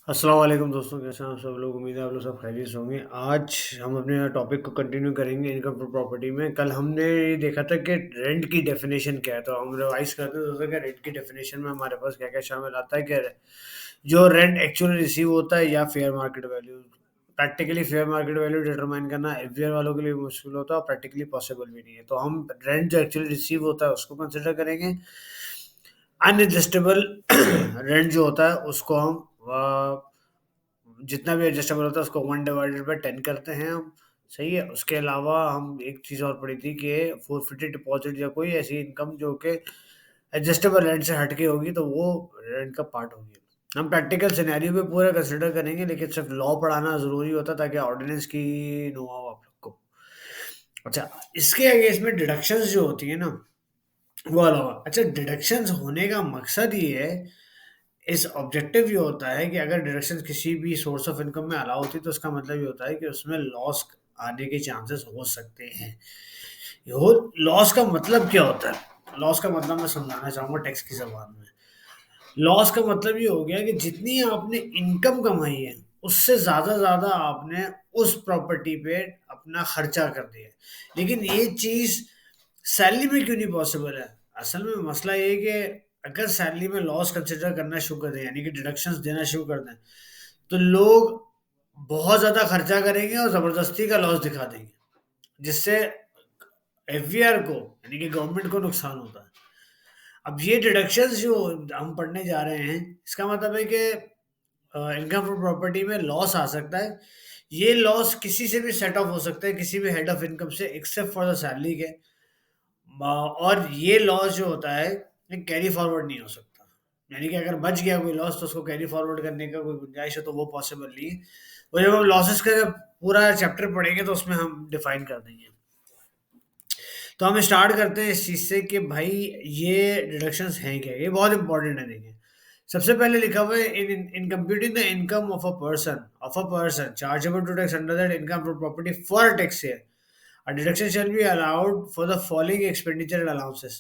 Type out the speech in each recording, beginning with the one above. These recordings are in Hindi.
अस्सलाम वालेकुम दोस्तों, कैसे हैं आप सब लोग। उम्मीद है आप लोग सब खैरियत से होंगे। आज हम अपने टॉपिक को कंटिन्यू करेंगे इनकम फ्रॉम प्रॉपर्टी में। कल हमने ये देखा था कि रेंट की डेफिनेशन क्या है, तो हम रिवाइज करते हैं दोस्तों कि रेंट की डेफिनेशन में हमारे पास क्या क्या शामिल आता है। कि जो रेंट एक्चुअली रिसीव होता है या fair market value. Practically fair market value determine करना एफबीआर वालों के लिए मुश्किल होता है और प्रैक्टिकली पॉसिबल भी नहीं है। तो हम रेंट जो एक्चुअली रिसीव होता है उसको कंसिडर करेंगे। अनएडजस्टेबल रेंट जो होता है उसको हम जितना भी एडजस्टेबल होता है उसको 1/10 करते हैं हम। सही है। उसके अलावा हम एक चीज़ और पढ़ी थी कि फोरफिटेड डिपॉजिट या कोई ऐसी इनकम जो कि एडजस्टेबल रेंट से हट के होगी तो वो रेंट का पार्ट होगी। हम प्रैक्टिकल सिनेरियो पे पूरा कंसिडर करेंगे, लेकिन सिर्फ लॉ पढ़ाना ज़रूरी होता है ताकि ऑर्डिनेंस की नो हो आप लोग को। अच्छा, इसके अगेंस्ट में डिडक्शंस जो होती है ना, वो अलावा अच्छा, डिडक्शंस होने का मकसद ये है, इस ऑब्जेक्टिव ये होता है कि अगर डिडक्शंस किसी भी सोर्स ऑफ इनकम में अलाउ होती है तो उसका मतलब ये होता है कि उसमें लॉस आने के चांसेस हो सकते हैं। हो लॉस का मतलब क्या होता है? लॉस का मतलब मैं समझाना चाहूंगा टैक्स की जबान में। लॉस का मतलब ये हो गया कि जितनी आपने इनकम कमाई है उससे ज्यादा आपने उस प्रॉपर्टी पे अपना खर्चा कर दिया है। लेकिन ये चीज सैलरी में क्यों नहीं पॉसिबल है? असल में मसला ये है कि अगर सैलरी में लॉस कंसिडर करना शुरू कर दें, यानी कि डिडक्शंस देना शुरू कर दें, तो लोग बहुत ज्यादा खर्चा करेंगे और जबरदस्ती का लॉस दिखा देंगे, जिससे एफबीआर को यानी कि गवर्नमेंट को नुकसान होता है। अब ये डिडक्शंस जो हम पढ़ने जा रहे हैं, इसका मतलब है कि इनकम फ्रॉम प्रॉपर्टी में लॉस आ सकता है। ये लॉस किसी से भी सेट ऑफ हो सकता है, किसी भी हेड ऑफ इनकम से, एक्सेप्ट फॉर द सैलरी के। और ये लॉस जो होता है ये कैरी फॉरवर्ड नहीं हो सकता। यानी कि अगर बच गया कोई लॉस तो उसको कैरी फॉरवर्ड करने का कोई गुंजाइश है तो वो पॉसिबल नहीं है। वो जब हम लॉसेस का जब पूरा चैप्टर पढ़ेंगे तो उसमें हम डिफाइन कर देंगे। तो हम स्टार्ट करते हैं इस चीज़ से कि भाई ये डिडक्शंस हैं क्या। ये बहुत इंपॉर्टेंट है, देखिए। सबसे पहले लिखा हुआ है, in computing the income of a person chargeable to tax under that income from property for tax year, a deduction shall be allowed for the following expenditure and allowances।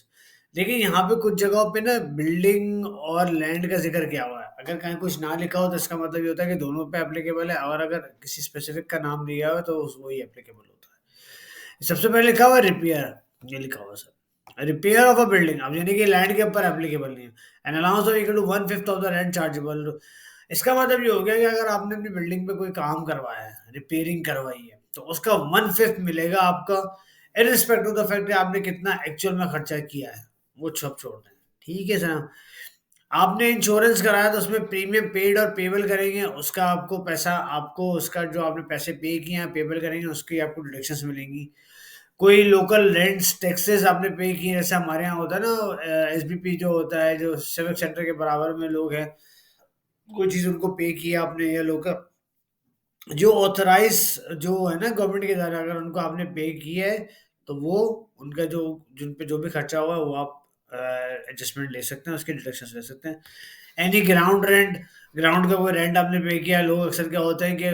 देखिए यहाँ पे कुछ जगहों पे ना बिल्डिंग और लैंड का जिक्र किया हुआ है। अगर कहीं कुछ ना लिखा हो तो इसका मतलब ये होता है कि दोनों पे एप्लीकेबल है, और अगर किसी स्पेसिफिक का नाम दिया हुआ है तो वही एप्लीकेबल होता है। सबसे पहले लिखा हुआ है रिपेयर। ये लिखा हुआ है sir, repair of a building. अब यानी कि लैंड के ऊपर एप्लीकेबल नहीं है। An allowance of equal to 1/5 of the rent chargeable. इसका मतलब ये हो गया कि अगर आपने अपनी बिल्डिंग पे कोई काम करवाया है, रिपेयरिंग करवाई है, तो उसका 1/5 मिलेगा आपका, इरिस्पेक्टिव ऑफ द फैक्ट कि आपने कितना एक्चुअल में खर्चा किया है। वो सब छोड़ दें। ठीक है सर। आपने इंश्योरेंस कराया तो उसमें प्रीमियम पेड और पेबल करेंगे, उसका आपको पैसा, आपको उसका जो आपने पैसे पे किए हैं पेबल करेंगे, उसकी आपको डिडक्शंस मिलेंगी। कोई लोकल रेंट्स टैक्सेस आपने पे किए, जैसे हमारे यहाँ होता है ना एसबीपी जो होता है, जो सिविक सेंटर के बराबर में लोग हैं, कोई चीज़ उनको पे किया आपने, या लोकल जो ऑथराइज जो है ना गवर्नमेंट के द्वारा, अगर उनको आपने पे किया है तो वो उनका जो जिन पे जो भी खर्चा हुआ है वो आप एडजस्टमेंट ले सकते हैं, उसके डिडक्शन ले सकते हैं। एनी ग्राउंड रेंट, ग्राउंड का कोई रेंट आपने पे किया। लोग अक्सर क्या होता है कि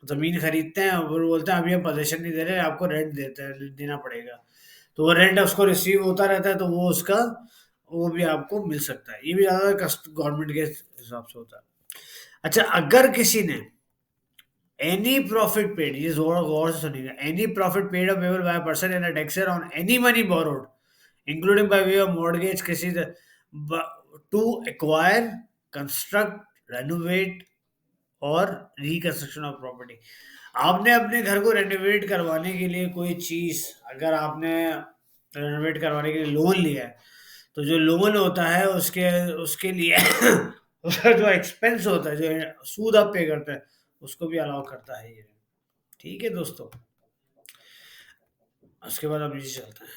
ज़मीन खरीदते हैं और वो बोलते हैं अभी हम पोजीशन नहीं दे रहे, आपको रेंट देते हैं, देना पड़ेगा। तो वो रेंट उसको रिसीव होता रहता है, तो वो उसका वो भी आपको मिल सकता है। ये भी ज़्यादा कस्ट गवर्नमेंट के हिसाब से होता है। अच्छा, अगर किसी ने एनी प्रॉफिट पेड, ये जोर गौर से सुनिएगा, any profit paid available by person in a taxer on any money borrowed including by way of mortgage किसी टू एक्वायर, कंस्ट्रक्ट, रेनोवेट और रिकंस्ट्रक्शन ऑफ प्रॉपर्टी। आपने अपने घर को रेनोवेट करवाने के लिए कोई चीज, अगर आपने रेनोवेट करवाने के लिए लोन लिया है, तो जो लोन होता है उसके उसके लिए उसका जो एक्सपेंस होता है, जो सूद आप पे करते हैं, उसको भी अलाउ करता है ये। ठीक है दोस्तों। उसके बाद अब नीचे चलते हैं।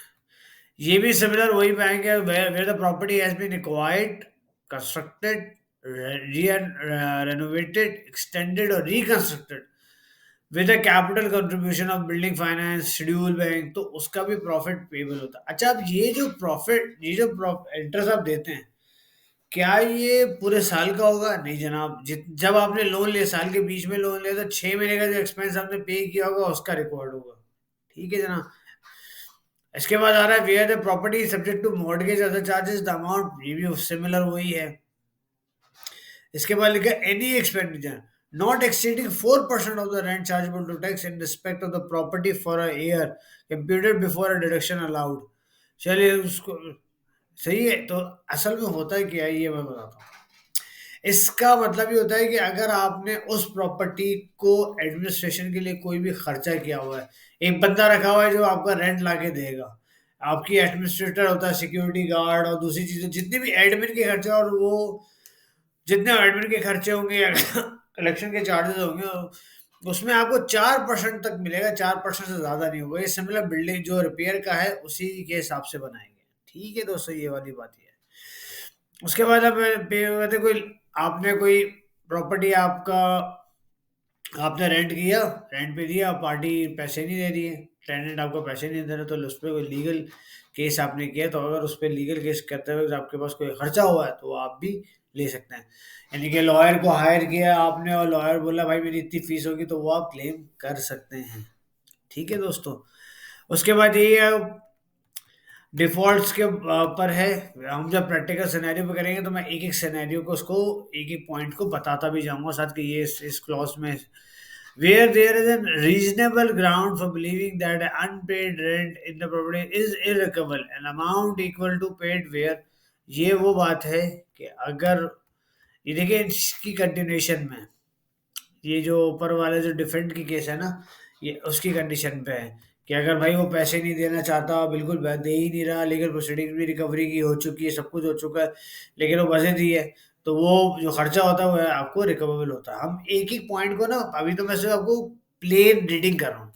ये भी सिमिलर वही पाएंगे, where the property has been acquired, constructed, renovated, extended और reconstructed with a capital contribution of building finance schedule bank, तो उसका भी प्रॉफिट पेबल होता है। अच्छा, अब ये जो इंटरेस्ट आप देते हैं, क्या ये पूरे साल का होगा? नहीं जनाब। जब आपने लोन लिया, साल के बीच में लोन लिया, तो 6 महीने का जो एक्सपेंस आपने पे किया होगा उसका रिकॉर्ड होगा। ठीक है जनाब। इसके बाद आ रहा है where the property subject to mortgage other charges the amount, ये भी सिमिलर वही है। इसके बाद लिखा है any expenditure not exceeding 4% of the rent chargeable to tax in respect of the property for a year computed before a deduction allowed. चलिए उसको सही है। तो असल में होता है क्या है ये मैं बताता हूँ। इसका मतलब ये होता है कि अगर आपने उस प्रॉपर्टी को एडमिनिस्ट्रेशन के लिए कोई भी खर्चा किया हुआ है, एक बंदा रखा हुआ है जो आपका रेंट लाके देगा, आपकी एडमिनिस्ट्रेटर होता है, सिक्योरिटी गार्ड और दूसरी चीजें जितनी भी एडमिन के खर्चे, और वो जितने एडमिन के खर्चे होंगे या कलेक्शन के चार्जेस होंगे उसमें आपको 4% तक मिलेगा, 4% से ज्यादा नहीं होगा। ये सिमिलर बिल्डिंग जो रिपेयर का है उसी के हिसाब से बनाएंगे। ठीक है दोस्तों, ये वाली बात ही है। उसके बाद अब कहते कोई आपने कोई प्रॉपर्टी आपका आपने रेंट किया, रेंट पे दिया, पार्टी पैसे नहीं दे रही है, टेनेंट आपको पैसे नहीं दे रहे, तो उस पर कोई लीगल केस आपने किया, तो अगर उस पर लीगल केस करते हुए आपके पास कोई खर्चा हुआ है तो आप भी ले सकते हैं। यानी कि लॉयर को हायर किया आपने और लॉयर बोला भाई मेरी इतनी फीस होगी, तो वो आप क्लेम कर सकते हैं। ठीक है दोस्तों। उसके बाद ये है डिफॉल्ट्स के पर है। हम जब प्रैक्टिकल सिनेरियो पे करेंगे तो मैं एक एक सिनेरियो को उसको एक एक पॉइंट को बताता भी जाऊंगा साथ कि ये इस क्लॉज में where there is a reasonable ground for believing that unpaid rent in the property is irrecoverable an amount equal to paid where। ये वो बात है कि अगर ये देखिए इसकी कंटिन्यूएशन में ये जो ऊपर वाला जो डिफरेंट की केस है ना, ये उसकी कंडीशन पे है कि अगर भाई वो पैसे नहीं देना चाहता, बिल्कुल दे ही नहीं रहा, लीगल प्रोसीडिंग भी रिकवरी की हो चुकी है, सब कुछ हो चुका है, लेकिन वो बसे दी है, तो वो जो खर्चा होता है वो आपको रिकवरेबल होता है। हम एक एक पॉइंट को ना, अभी तो मैं सिर्फ आपको प्लेन रीडिंग कर रहा हूँ,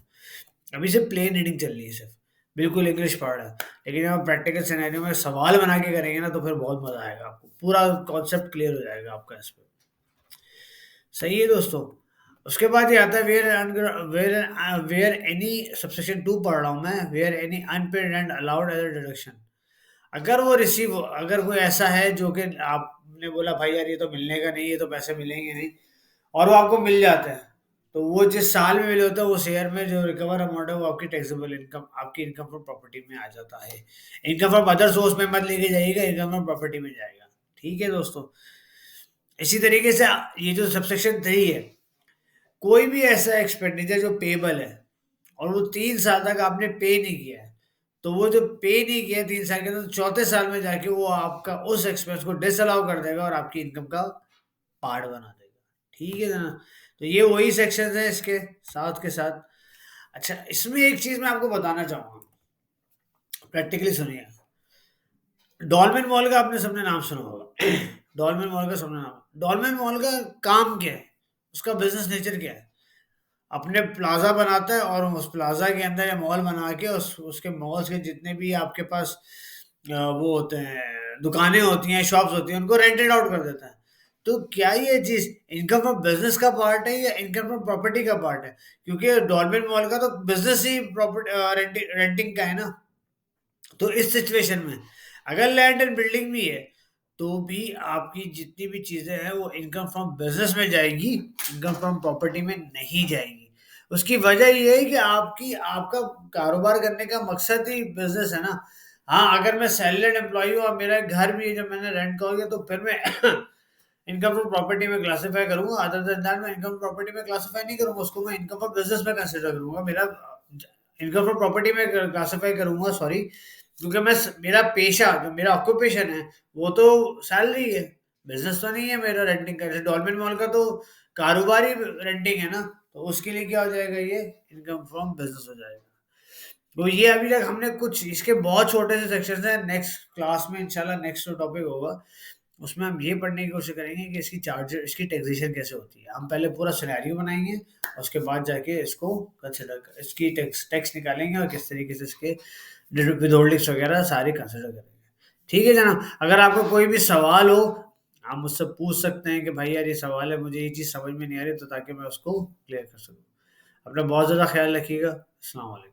अभी सिर्फ प्लेन रीडिंग चल रही है, सिर्फ बिल्कुल इंग्लिश पढ़ रहा है। लेकिन जब हम प्रैक्टिकल सिनेरियो में सवाल बना के करेंगे ना तो फिर बहुत मजा आएगा, आपको पूरा कॉन्सेप्ट क्लियर हो जाएगा आपका इस पे। सही है दोस्तों। उसके बाद ये आता है वेयर एनी सबसेक्शन 2 पढ़ रहा हूँ मैं, where any unpaid rent allowed as a deduction. अगर वो रिसीव अगर कोई ऐसा है जो कि आपने बोला भाई यार ये तो मिलने का नहीं, ये तो पैसे मिलेंगे नहीं, और वो आपको मिल जाते हैं, तो वो जिस साल में मिले होता है उस ईयर में जो रिकवर अमाउंट है वो आपकी टैक्सेबल इनकम, आपकी इनकम फ्रॉम प्रॉपर्टी में आ जाता है। इनकम फ्रॉम अदर सोर्स में मत लेके जाइएगा, इनकम फ्रॉम प्रॉपर्टी में जाएगा। ठीक है दोस्तों। इसी तरीके से ये जो सबसेक्शन 3 है, कोई भी ऐसा एक्सपेंडिचर जो पेबल है और वो 3 साल तक आपने पे नहीं किया है, तो वो जो पे नहीं किया 3 साल के अंदर, तो चौथे साल में जाके वो आपका उस एक्सपेंस को डिसअलाउ कर देगा और आपकी इनकम का पार्ट बना देगा। ठीक है ना। तो ये वही सेक्शन है इसके साथ के साथ। अच्छा, इसमें एक चीज मैं आपको बताना चाहूंगा, प्रैक्टिकली सुनिए। डॉल्मेन मॉल का आपने सबने नाम सुना होगा। डॉल्मेन मॉल का सबने नाम, डॉल्मेन मॉल का काम क्या है, उसका बिजनेस नेचर क्या है? अपने प्लाजा बनाता है और उस प्लाजा के अंदर या मॉल बना के उसके मॉल्स के जितने भी आपके पास वो होते हैं, दुकानें होती हैं, शॉप्स होती हैं, उनको रेंटेड आउट कर देता है। तो क्या ये चीज इनकम फ्रॉम बिजनेस का पार्ट है या इनकम फ्रॉम प्रॉपर्टी का पार्ट है? क्योंकि डॉल्मेन मॉल का तो बिजनेस ही प्रॉपर्टी रेंटिंग का है ना। तो इस सिचुएशन में अगर लैंड एंड बिल्डिंग भी है तो भी आपकी जितनी भी चीजें हैं वो इनकम फ्रॉम बिजनेस में जाएगी, इनकम फ्रॉम प्रॉपर्टी में नहीं जाएगी। उसकी वजह ये है कि आपका कारोबार करने का मकसद ही बिजनेस है ना। हाँ, अगर मैं सैलरीड एम्प्लॉय हूँ और मेरा एक घर भी है जब मैंने रेंट का हो गया, तो फिर मैं इनकम फ्रॉम प्रॉपर्टी में क्लासिफाई करूंगा। अदर देन दैट मैं इनकम प्रॉपर्टी में क्लासिफाई नहीं करूंगा, उसको मैं इनकम फ्रॉम बिजनेस में कंसिडर करूंगा। मेरा इनकम फ्रॉम प्रॉपर्टी में क्लासिफाई करूंगा, सॉरी, क्योंकि मेरा पेशा जो मेरा ऑक्यूपेशन है वो तो सैलरी है, बिजनेस तो नहीं है मेरा रेंटिंग का। जैसे डॉल्मेन मॉल का तो कारोबारी रेंटिंग है ना, तो उसके लिए क्या हो जाएगा, ये इनकम फ्रॉम बिजनेस हो जाएगा। तो ये अभी तक हमने कुछ इसके बहुत छोटे से सेक्शन हैं। नेक्स्ट क्लास में इंशाल्लाह नेक्स्ट जो टॉपिक होगा उसमें हम ये पढ़ने की कोशिश करेंगे कि इसकी टैक्सेशन कैसे होती है। हम पहले पूरा सिनेरियो बनाएंगे और उसके बाद जाके इसको कंसिडर इसकी टैक्स निकालेंगे और किस तरीके से इसके विदहोल्डिंग्स वगैरह सारे कंसिडर करेंगे। ठीक है जनाब, अगर आपको कोई भी सवाल हो आप मुझसे पूछ सकते हैं कि भाई यार ये सवाल है, मुझे ये चीज़ समझ में नहीं आ रही, तो ताकि मैं उसको क्लियर कर सकूँ। अपना बहुत ज़्यादा ख्याल रखिएगा। अस्सलाम वालेकुम।